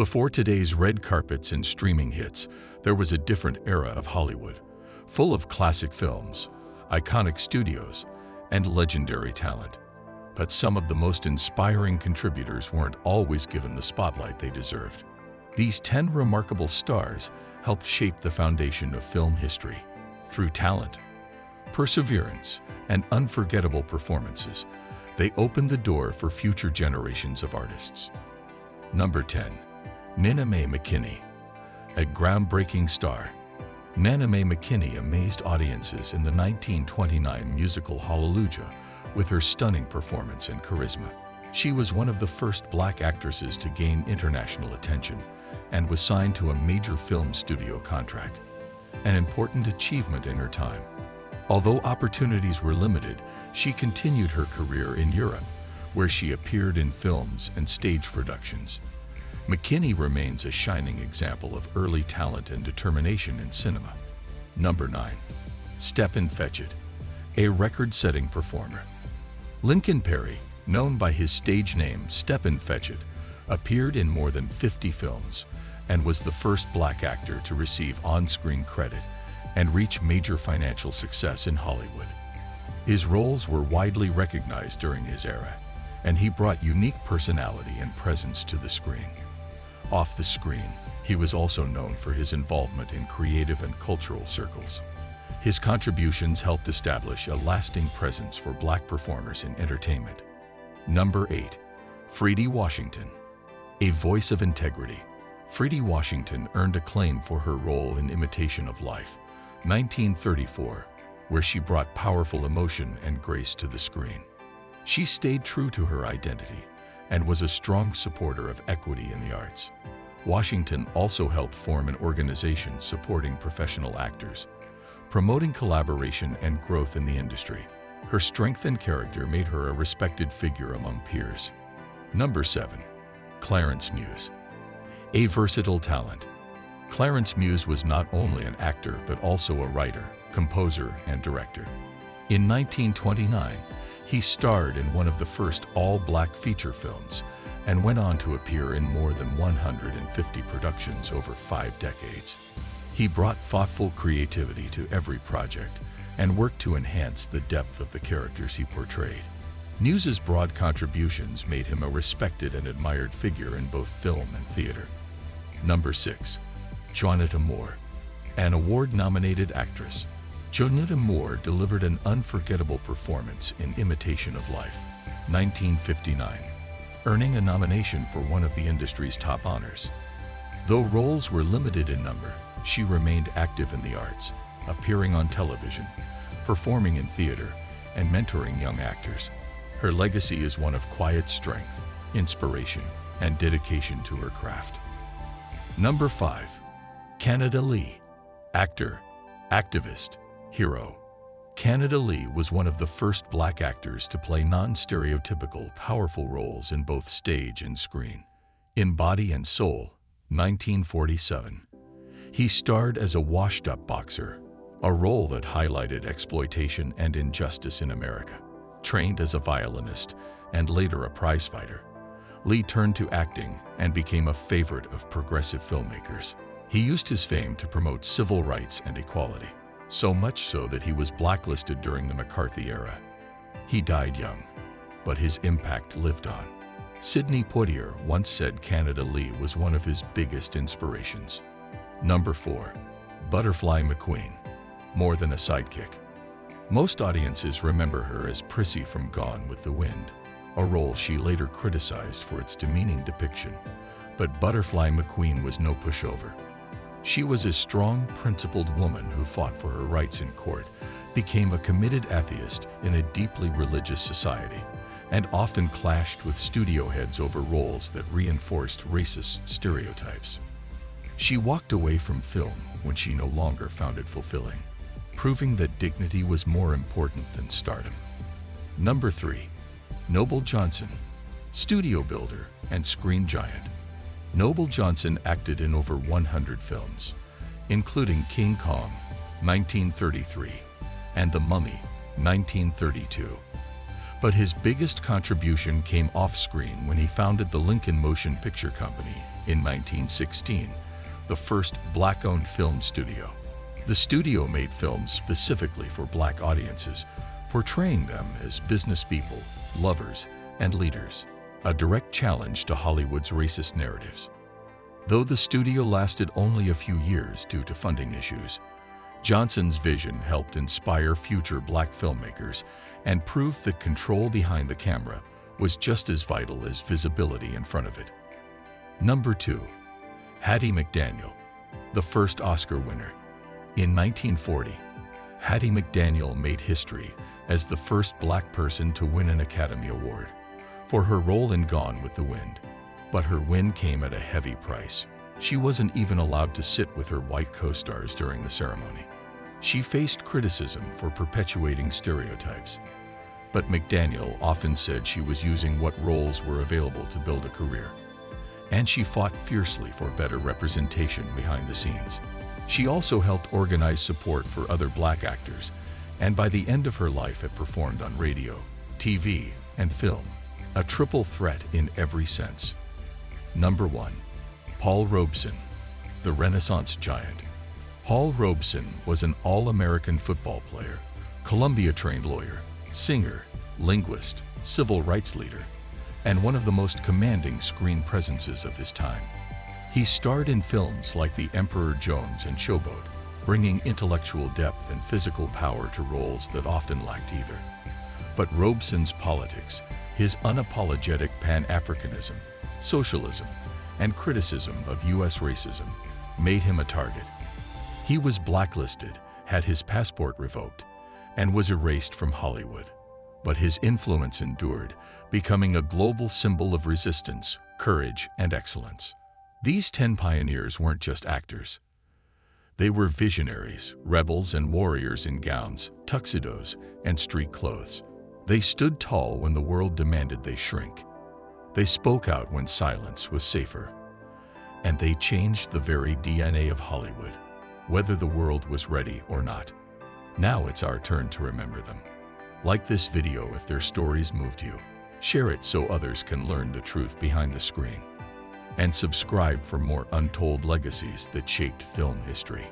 Before today's red carpets and streaming hits, there was a different era of Hollywood, full of classic films, iconic studios, and legendary talent. But some of the most inspiring contributors weren't always given the spotlight they deserved. These 10 remarkable stars helped shape the foundation of film history. Through talent, perseverance, and unforgettable performances, they opened the door for future generations of artists. Number 10. Nina Mae McKinney, a groundbreaking star. Nina Mae McKinney amazed audiences in the 1929 musical Hallelujah with her stunning performance and charisma. She was one of the first Black actresses to gain international attention and was signed to a major film studio contract, an important achievement in her time. Although opportunities were limited, she continued her career in Europe, where she appeared in films and stage productions. McKinney remains a shining example of early talent and determination in cinema. Number 9. Stepin Fetchit, a record-setting performer. Lincoln Perry, known by his stage name Stepin Fetchit, appeared in more than 50 films and was the first Black actor to receive on-screen credit and reach major financial success in Hollywood. His roles were widely recognized during his era, and he brought unique personality and presence to the screen. Off the screen, he was also known for his involvement in creative and cultural circles. His contributions helped establish a lasting presence for Black performers in entertainment. Number 8. Fredi Washington, a voice of integrity. Fredi Washington earned acclaim for her role in Imitation of Life, 1934, where she brought powerful emotion and grace to the screen. She stayed true to her identity and was a strong supporter of equity in the arts. Washington also helped form an organization supporting professional actors, promoting collaboration and growth in the industry. Her strength and character made her a respected figure among peers. Number 7. Clarence Muse, a versatile talent. Clarence Muse was not only an actor but also a writer, composer, and director. In 1929, he starred in one of the first all-Black feature films and went on to appear in more than 150 productions over 5 decades. He brought thoughtful creativity to every project and worked to enhance the depth of the characters he portrayed. Muse's broad contributions made him a respected and admired figure in both film and theater. Number 6. Juanita Moore, an award-nominated actress. Juanita Moore delivered an unforgettable performance in Imitation of Life, 1959, earning a nomination for one of the industry's top honors. Though roles were limited in number, she remained active in the arts, appearing on television, performing in theater, and mentoring young actors. Her legacy is one of quiet strength, inspiration, and dedication to her craft. Number 5. Canada Lee, actor, activist, hero. Canada Lee was one of the first Black actors to play non-stereotypical, powerful roles in both stage and screen. In Body and Soul, 1947, he starred as a washed-up boxer, a role that highlighted exploitation and injustice in America. Trained as a violinist and later a prizefighter, Lee turned to acting and became a favorite of progressive filmmakers. He used his fame to promote civil rights and equality, so much so that he was blacklisted during the McCarthy era. He died young, but his impact lived on. Sidney Poitier once said Canada Lee was one of his biggest inspirations. Number 4. Butterfly McQueen, more than a sidekick. Most audiences remember her as Prissy from Gone with the Wind, a role she later criticized for its demeaning depiction. But Butterfly McQueen was no pushover. She was a strong, principled woman who fought for her rights in court, became a committed atheist in a deeply religious society, and often clashed with studio heads over roles that reinforced racist stereotypes. She walked away from film when she no longer found it fulfilling, proving that dignity was more important than stardom. Number 3. Noble Johnson, studio builder and screen giant. Noble Johnson acted in over 100 films, including King Kong, 1933, and The Mummy, 1932. But his biggest contribution came off-screen when he founded the Lincoln Motion Picture Company in 1916, the first black-owned film studio. The studio made films specifically for black audiences, portraying them as businesspeople, lovers, and leaders, a direct challenge to Hollywood's racist narratives. Though the studio lasted only a few years due to funding issues, Johnson's vision helped inspire future black filmmakers and proved that control behind the camera was just as vital as visibility in front of it. Number 2. Hattie McDaniel, the first Oscar winner. In 1940, Hattie McDaniel made history as the first black person to win an Academy Award for her role in Gone with the Wind. But her win came at a heavy price. She wasn't even allowed to sit with her white co-stars during the ceremony. She faced criticism for perpetuating stereotypes, but McDaniel often said she was using what roles were available to build a career. And she fought fiercely for better representation behind the scenes. She also helped organize support for other black actors, and by the end of her life had performed on radio, TV, and film, a triple threat in every sense. Number 1. Paul Robeson, the Renaissance giant. Paul Robeson was an all-American football player, Columbia-trained lawyer, singer, linguist, civil rights leader, and one of the most commanding screen presences of his time. He starred in films like The Emperor Jones and Showboat, bringing intellectual depth and physical power to roles that often lacked either. But Robeson's politics, his unapologetic Pan-Africanism, socialism, and criticism of U.S. racism made him a target. He was blacklisted, had his passport revoked, and was erased from Hollywood. But his influence endured, becoming a global symbol of resistance, courage, and excellence. These 10 pioneers weren't just actors. They were visionaries, rebels, and warriors in gowns, tuxedos, and street clothes. They stood tall when the world demanded they shrink. They spoke out when silence was safer. And they changed the very DNA of Hollywood, whether the world was ready or not. Now it's our turn to remember them. Like this video if their stories moved you. Share it so others can learn the truth behind the screen. And subscribe for more untold legacies that shaped film history.